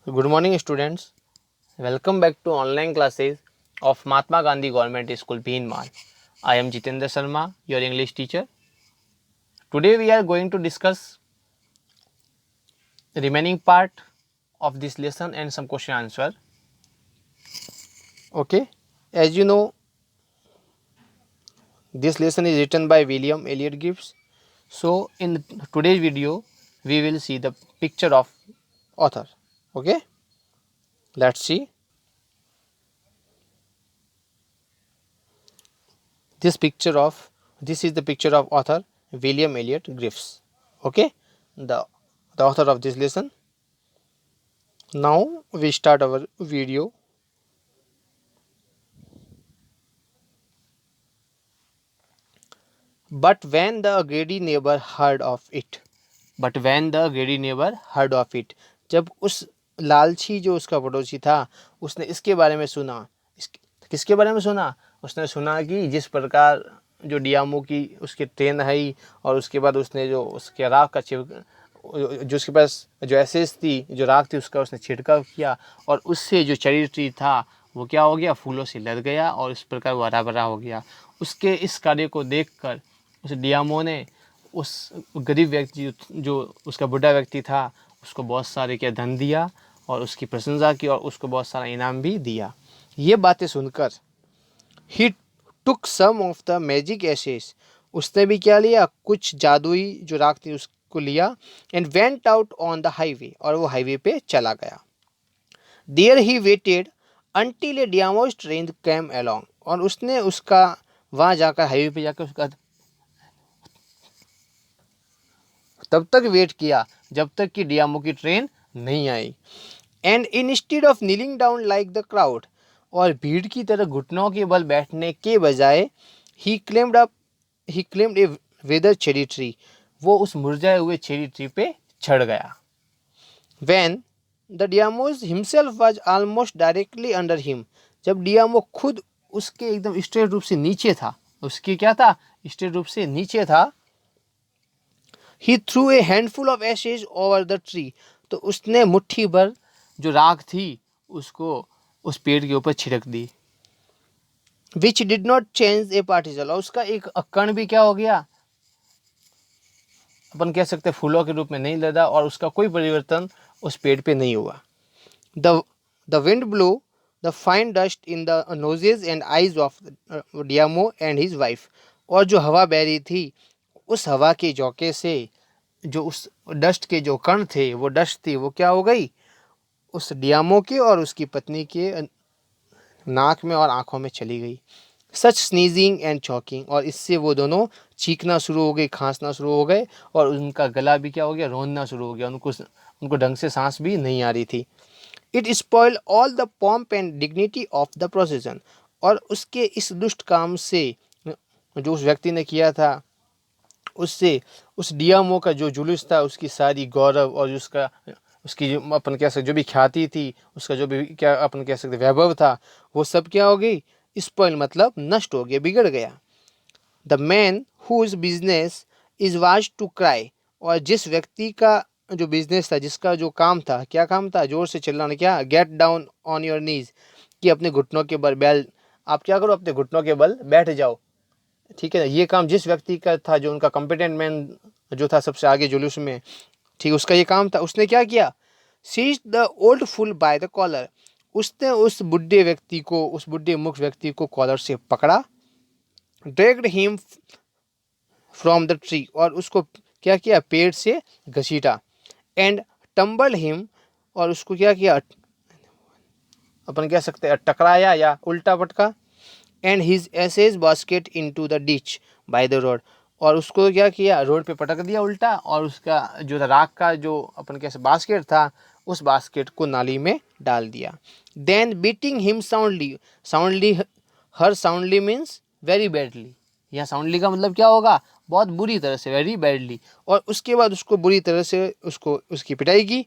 Good morning, students. Welcome back to online classes of Mahatma Gandhi Government School, Bhinmar. I am Jitendra Sharma, your English teacher. Today we are going to discuss the remaining part of this lesson and some question answer. Okay, as you know, this lesson is written by William Elliot Gibbs. So in today's video, we will see the picture of author. Okay, let's see. This is the picture of author William Elliot Gibbs. Okay, the author of this lesson. Now we start our video. But when the greedy neighbor heard of it, जब उस लालची जो उसका पड़ोसी था उसने इसके बारे में सुना, किसके बारे में सुना? उसने सुना कि जिस प्रकार जो डियामो की उसकी ट्रेन है और उसके बाद उसने जो उसके राख का जो उसके पास जो एसेस थी, जो राख थी, उसका उसने छिड़काव किया और उससे जो चेरी ट्री था वो क्या हो गया, फूलों से लद गया और इस प्रकार वो हरा भरा हो गया। उसके इस कार्य को देखकर उस डियामो ने उस गरीब व्यक्ति जो उसका बुढ़ा व्यक्ति था उसको बहुत सारे क्या धन दिया और उसकी प्रशंसा की और उसको बहुत सारा इनाम भी दिया। ये बातें सुनकर ही टुक सम ऑफ द मैजिक एसेस, उसने भी क्या लिया, कुछ जादुई जो राख थी उसको लिया। And went out on the highway, और वो हाईवे पे चला गया। There he waited until a daimyo's train came along, और उसने उसका वहाँ जाकर हाईवे पे जाकर उसका तब तक वेट किया जब तक कि डियामो की ट्रेन नहीं आई। And instead of kneeling down like the crowd, और भीड़ की तरह घुटनों के बल बैठने के बजाय ही climbed a withered cherry tree, वो उस मुरझाए हुए चेरी ट्री पे चढ़ गया। When the daimyo's himself was almost directly under him, जब डियामो खुद उसके एकदम स्ट्रेट रूप से नीचे था, उसकी क्या था, स्ट्रेट रूप से नीचे था। He threw a handful of ashes over the tree, तो उसने मुट्ठी भर जो राख थी उसको उस पेड़ के ऊपर छिड़क दी। Which did not change a particle, और उसका एक कण भी क्या हो गया, अपन कह सकते फूलों के रूप में नहीं लदा और उसका कोई परिवर्तन उस पेड़ पे नहीं हुआ। The wind blow the fine dust in the noses and eyes of daimyo and his wife, और जो हवा बह रही थी उस हवा के झोंके से जो उस डस्ट के जो कण थे, वो डस्ट थी वो क्या हो गई, उस डियामो के और उसकी पत्नी के नाक में और आंखों में चली गई। सच स्नीजिंग एंड चॉकिंग, और इससे वो दोनों चीखना शुरू हो गए, खांसना शुरू हो गए और उनका गला भी क्या हो गया, रोंदना शुरू हो गया, उनको ढंग से सांस भी नहीं आ रही थी। It spoil all the pomp and dignity of the procession, और उसके इस दुष्ट काम से जो उस व्यक्ति ने किया था उससे उस डियामो का जो जुलूस था, उसकी सारी गौरव और उसकी जो अपन कह सकते जो भी ख्याति थी, उसका जो भी क्या अपन कह सकते वैभव था, वो सब क्या हो गई, स्पॉइल मतलब नष्ट हो गया, बिगड़ गया। The man whose business is was to cry, और जिस व्यक्ति का जो बिजनेस था, जिसका जो काम था, क्या काम था, जोर से चिल्लाना, क्या, get down on your knees, कि अपने घुटनों के बल आप क्या करो, अपने घुटनों के बल बैठ जाओ। ठीक है ना, ये काम जिस व्यक्ति का था, जो उनका कॉम्पिटेंट मैन जो था सबसे आगे जुलूस में, ठीक, उसका ये काम था। उसने क्या किया, seize the old fool by the collar, उसने उस बुढ़े व्यक्ति को, उस बुढ़े मुख व्यक्ति को कॉलर से पकड़ा। Dragged him from the tree, और उसको क्या किया, पेड़ से घसीटा। एंड टम्बल हिम, और उसको क्या किया, अपन कह सकते हैं टकराया या उल्टा पटका। And his ass's basket into the ditch by the road, और उसको क्या किया, रोड पे पटक दिया उल्टा, और उसका जो राख का जो अपन कैसे बास्केट था, उस बास्केट को नाली में डाल दिया। Then beating him soundly, soundly हर साउंडली मीन्स वेरी बैडली, यहाँ साउंडली का मतलब क्या होगा, बहुत बुरी तरह से, वेरी बैडली, और उसके बाद उसको बुरी तरह से उसको उसकी पिटाई की।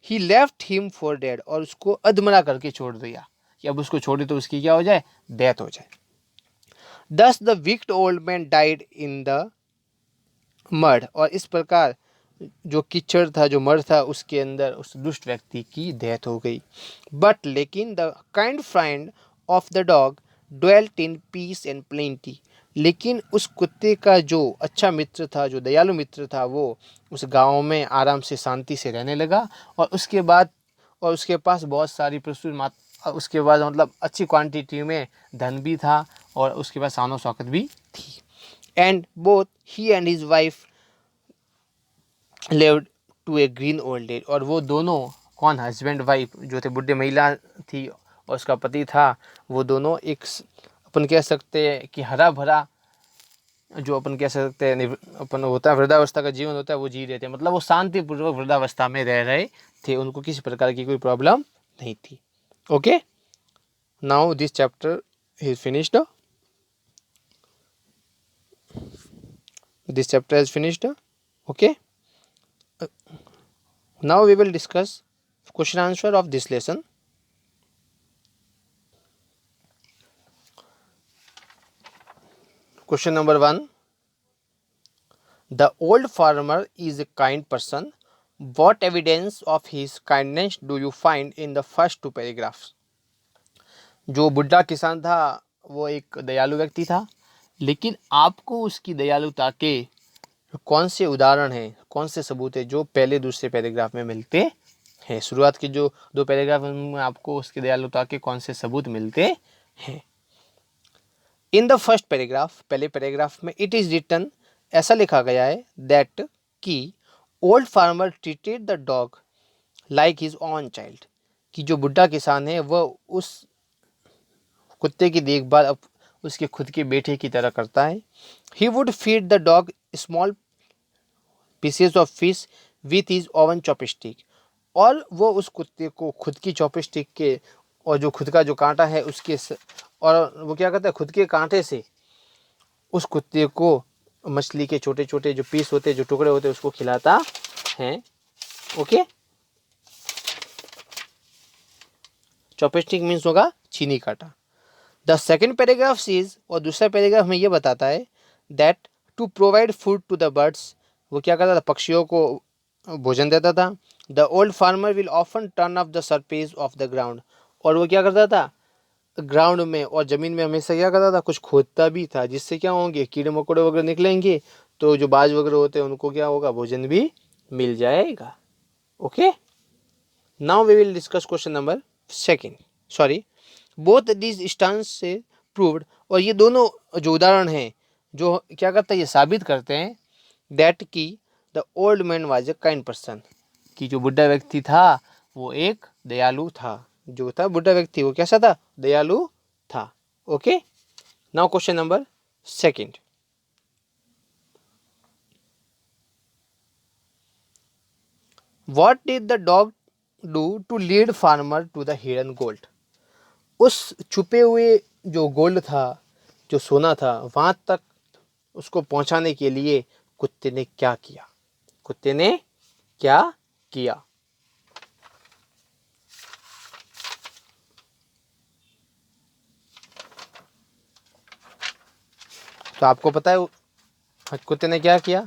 ही लेफ्ट हिम फॉर डेड, और उसको अधमरा करके छोड़ दिया कि अब उसको छोड़े तो उसकी क्या हो जाए, डेथ हो जाए। दस the wicked old man died in the mud, और इस प्रकार जो कीचड़ था, जो मर था, उसके अंदर उस दुष्ट व्यक्ति की डेथ हो गई। बट लेकिन the kind friend of the dog dwelt in peace and plenty, लेकिन उस कुत्ते का जो अच्छा मित्र था, जो दयालु मित्र था, वो उस गांव में आराम से शांति से रहने लगा। और उसके पास बहुत सारी प्रचुर मात्रा, उसके बाद मतलब अच्छी क्वांटिटी में धन भी था और उसके पास शान शौकत भी थी। And both he and his wife lived to a green old age, और वो दोनों, कौन, हस्बैंड वाइफ जो थे, बुढ़े महिला थी और उसका पति था, वो दोनों एक अपन कह सकते हैं कि हरा भरा, जो अपन कह सकते हैं अपन होता है वृद्धावस्था का जीवन होता है, वो जी रहे थे। मतलब वो शांतिपूर्वक वृद्धावस्था में रह रहे थे, उनको किसी प्रकार की कोई प्रॉब्लम नहीं थी। Okay, now this chapter is finished, this chapter is finished. Okay, now we will discuss question answer of this lesson. Question number 1, the old farmer is a kind person. What evidence of his kindness do you find in the first 2 paragraphs? जो बुढ़ा किसान था वो एक दयालु व्यक्ति था, लेकिन आपको उसकी दयालुता के कौन से उदाहरण हैं, कौन से सबूत है जो पहले दूसरे पैराग्राफ में मिलते हैं? शुरुआत के जो 2 पैराग्राफ में आपको उसकी दयालुता के कौन से सबूत मिलते हैं? इन द फर्स्ट पैराग्राफ, पहले पैराग्राफ में, इट इज रिटन, ऐसा लिखा गया है, दैट कि old farmer treated the dog like his own child, कि जो बुढ़ा किसान है वह उस कुत्ते की देखभाल अब उसके खुद के बेटे की तरह करता है। He would feed the dog small pieces of fish with his oven chopstick, और वो उस कुत्ते को खुद की चॉपस्टिक के, और जो खुद का जो कांटा है उसके और वो क्या करता है, खुद के कांटे से उस कुत्ते को मछली के छोटे छोटे जो पीस होते हैं, जो टुकड़े होते हैं, उसको खिलाता है। ओके, चॉपस्टिक मीन्स होगा चीनी कांटा। द सेकेंड पैराग्राफ इज, और दूसरा पैराग्राफ में ये बताता है, that to provide food to the birds, वो क्या करता था, पक्षियों को भोजन देता था। The old farmer will often turn off the surface of the ground, और वो क्या करता था, ग्राउंड में और ज़मीन में हमेशा क्या करता था, कुछ खोदता भी था, जिससे क्या होंगे, कीड़े मकोड़े वगैरह निकलेंगे, तो जो बाज वगैरह होते हैं उनको क्या होगा, भोजन भी मिल जाएगा। Okay, now we will discuss question number 2, sorry, both this stance से प्रूव्ड, और ये दोनों जो उदाहरण हैं जो क्या करते हैं, ये साबित करते हैं, दैट कि the old man was a kind person, कि जो बुढ़ा व्यक्ति था वो एक दयालु था। जो था बुढ़ा व्यक्ति वो कैसा था, दयालु था। Okay, now question number 2, what did the dog do to lead farmer to the hidden gold, उस छुपे हुए जो गोल्ड था, जो सोना था, वहां तक उसको पहुंचाने के लिए कुत्ते ने क्या किया? कुत्ते ने क्या किया? तो आपको पता है कुत्ते ने क्या किया?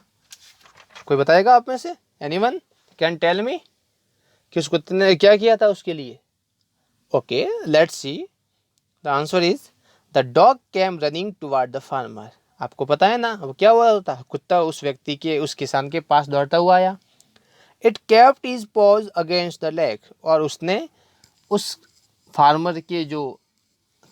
कोई बताएगा आप में से? एनीवन कैन टेल मी कि उस कुत्ते ने क्या किया था उसके लिए? Okay, let's see, the answer is, the dog came running toward the farmer. आपको पता है ना अब क्या हुआ होता, कुत्ता उस व्यक्ति के, उस किसान के पास दौड़ता हुआ आया। It kept his pause against the leg, और उसने उस फार्मर के जो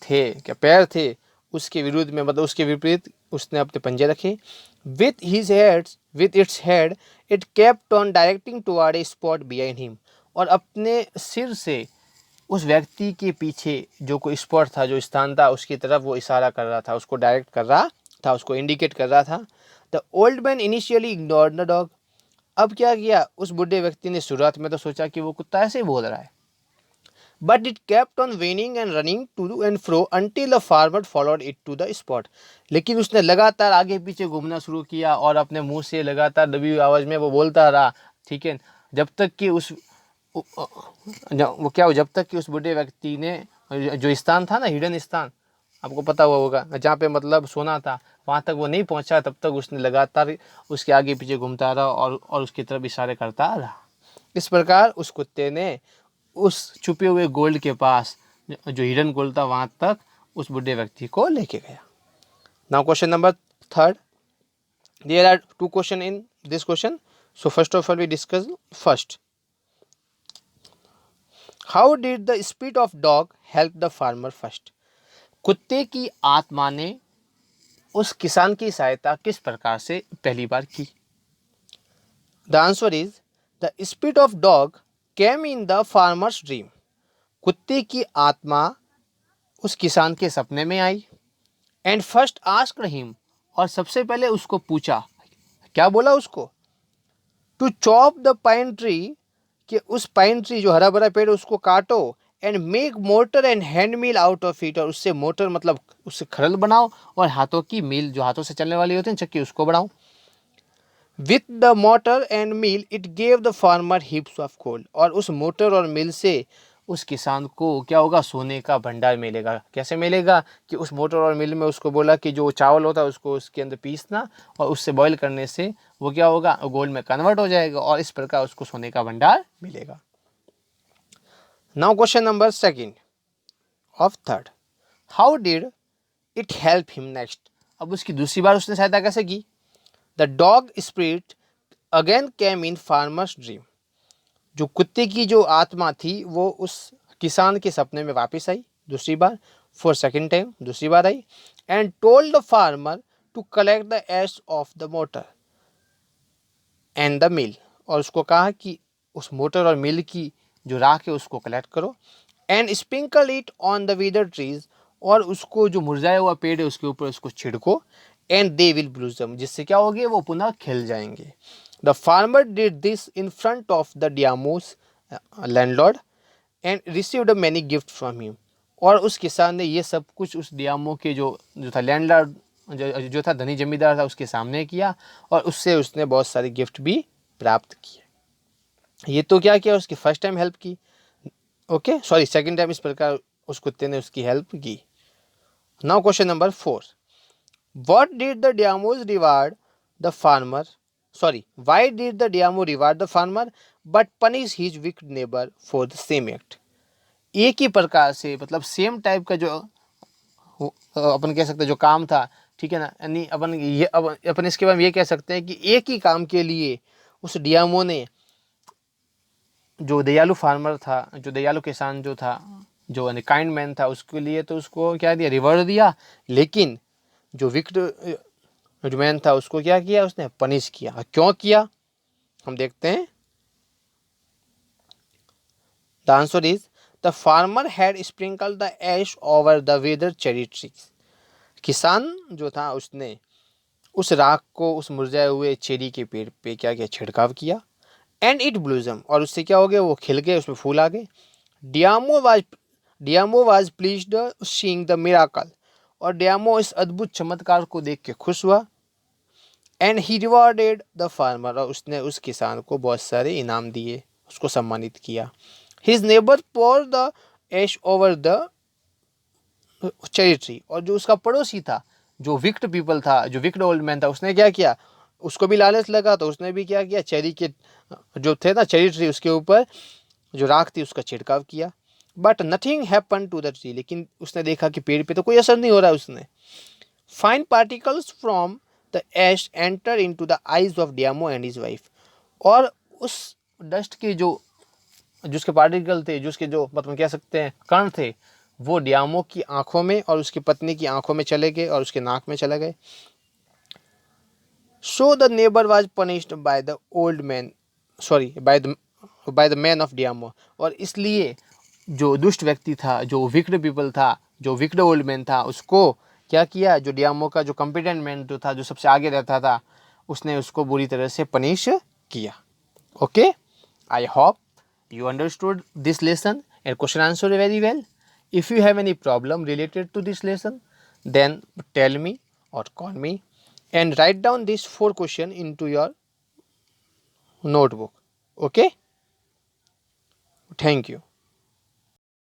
थे, क्या पैर थे, उसके विरुद्ध में, मतलब उसके विपरीत उसने अपने पंजे रखे। With its head it kept on directing toward A spot behind him, और अपने सिर से उस व्यक्ति के पीछे जो कोई स्पॉट था, जो स्थान था, उसकी तरफ वो इशारा कर रहा था, उसको डायरेक्ट कर रहा था, उसको इंडिकेट कर रहा था। The old man initially ignored the dog, अब क्या किया उस बुढ़े व्यक्ति ने, शुरुआत में तो सोचा कि वो कुत्ता ऐसे ही बोल रहा है, but it kept on whining and running to and fro until the farmer followed it to the spot, लेकिन उसने लगातार आगे पीछे घूमना शुरू किया और अपने मुंह से लगातार दबी हुई आवाज़ में वो बोलता रहा, ठीक है, जब तक कि वो क्या हो, जब तक कि उस बुढ़े व्यक्ति ने जो स्थान था ना, हिडन स्थान, आपको पता हुआ होगा, जहाँ पे मतलब सोना था वहाँ तक वो नहीं पहुँचा, तब तक उसने लगातार उसके आगे पीछे घूमता रहा और उसकी तरफ इशारे करता रहा। इस प्रकार उस कुत्ते ने उस छुपे हुए गोल्ड के पास, जो हिडन गोल्ड था, वहाँ तक उस बुढ़े व्यक्ति को लेके गया। Now question number third, there are two question in this question, so first of all we discuss first, how did the spirit of dog help the farmer first. कुत्ते की आत्मा ने उस किसान की सहायता किस प्रकार से पहली बार की। The answer is the spirit of dog came in the farmer's dream. कुत्ते की आत्मा उस किसान के सपने में आई। एंड फर्स्ट आस्क्ड हिम, और सबसे पहले उसको पूछा, क्या बोला उसको, to chop the pine tree, कि उस पाइन ट्री जो हरा भरा पेड़ उसको काटो, and make motor and hand mill out of it, और उससे मोटर मतलब उससे खरल बनाओ, और हाथों की मिल जो हाथों से चलने वाली होती है चक्की, उसको बनाओ। With the mortar and mill it gave the farmer हिप्स of gold, और उस मोटर और मिल से उस किसान को क्या होगा, सोने का भंडार मिलेगा। कैसे मिलेगा कि उस मोटर और मिल में उसको बोला कि जो चावल होता है उसको उसके अंदर पीसना, और उससे बॉईल करने से वो क्या होगा, गोल्ड में कन्वर्ट हो जाएगा, और इस प्रकार उसको सोने का भंडार मिलेगा। Now question number second of third, how did it help him next. अब उसकी दूसरी बार उसने सहायता कैसे की। The dog spirit again came in farmers dream. जो कुत्ते की जो आत्मा थी वो उस किसान के सपने में वापस आई दूसरी बार, फॉर सेकेंड टाइम दूसरी बार आई, and told the farmer to collect the ash of the mortar and the mill, और उसको कहा कि उस मोटर और मिल की जो राख है उसको कलेक्ट करो, and sprinkle it on the wither trees, और उसको जो मुरझाया हुआ पेड़ है उसके ऊपर उसको छिड़को, एंड दे विल ब्लूसम, जिससे क्या होगी, वो पुनः खिल जाएंगे। The farmer did this in front of the daimyo's landlord and received many gift from him, और उस किसान ने ये सब कुछ उस डियामो के जो था लैंडलॉर्ड, जो था धनी जमींदार था, उसके सामने किया, और उससे उसने बहुत सारे गिफ्ट भी प्राप्त किए। ये तो क्या किया, उसकी फर्स्ट टाइम हेल्प की, ओके सॉरी सेकंड टाइम इस प्रकार उस कुत्ते ने उसकी हेल्प की। Now question number 4, what did the daimyo's reward the farmer, sorry why did the daimyo reward the farmer but punish his wicked neighbour for the same act. एक ही प्रकार से मतलब सेम टाइप का जो अपन कह सकते हैं जो काम था, ठीक है ना, यानी अपन इसके बाद ये कह सकते हैं कि एक ही काम के लिए उस डियामो ने, जो दयालु फार्मर था, जो दयालु किसान जो था, जो काइंड मैन था, उसके लिए तो उसको क्या दिया, रिवॉर्ड दिया, लेकिन जो विक्ड जो मैन था उसको क्या किया, उसने पनिश किया। क्यों किया, हम देखते हैं। The answer is the farmer had sprinkle the ash over the withered cherry trees. किसान जो था उसने उस राख को उस मुरझाए हुए चेरी के पेड़ पे क्या किया, छिड़काव किया, एंड इट ब्लूजम, और उससे क्या हो गया, वो खिल गए, उसमें फूल आ गए। Daimyo was pleased seeing the miracle, और डियामो इस अद्भुत चमत्कार को देख के खुश हुआ। And he rewarded the farmer, और उसने उस किसान को बहुत सारे इनाम दिए, उसको सम्मानित किया। His neighbour pour the ash over the cherry tree, और जो उसका पड़ोसी था, जो विक्ड पीपल था, जो विक्ड ओल्ड मैन था, उसने क्या किया, उसको भी लालच लगा तो उसने भी क्या किया, चेरी के जो थे ना चेरी ट्री, उसके ऊपर जो राख थी उसका छिड़काव किया। But nothing happen to the tree, लेकिन उसने देखा कि पेड़ पे तो कोई असर नहीं हो रहा है। उसने fine particles from the ash enter into the eyes of daimyo and his wife, और उस डस्ट के जो उसके पार्टिकल थे, जो उसके जो मतलब कह सकते हैं कण थे, वो डियामो की आंखों में और उसकी पत्नी की आंखों में चले गए और उसके नाक में चले गए। So the neighbour was punished by the old man, sorry by the man of daimyo, और इसलिए जो दुष्ट व्यक्ति था, जो विक्ड पीपल था, जो विक्ड ओल्ड मैन था, उसको क्या किया, जो डियामो का जो कॉम्पिटेंट मैन जो था, जो सबसे आगे रहता था, उसने उसको बुरी तरह से पनिश किया। Okay, I hope you understood this lesson and question answered very well. If you have any problem related to this lesson, then tell me or call me and write down these 4 questions into your notebook. Okay, thank you.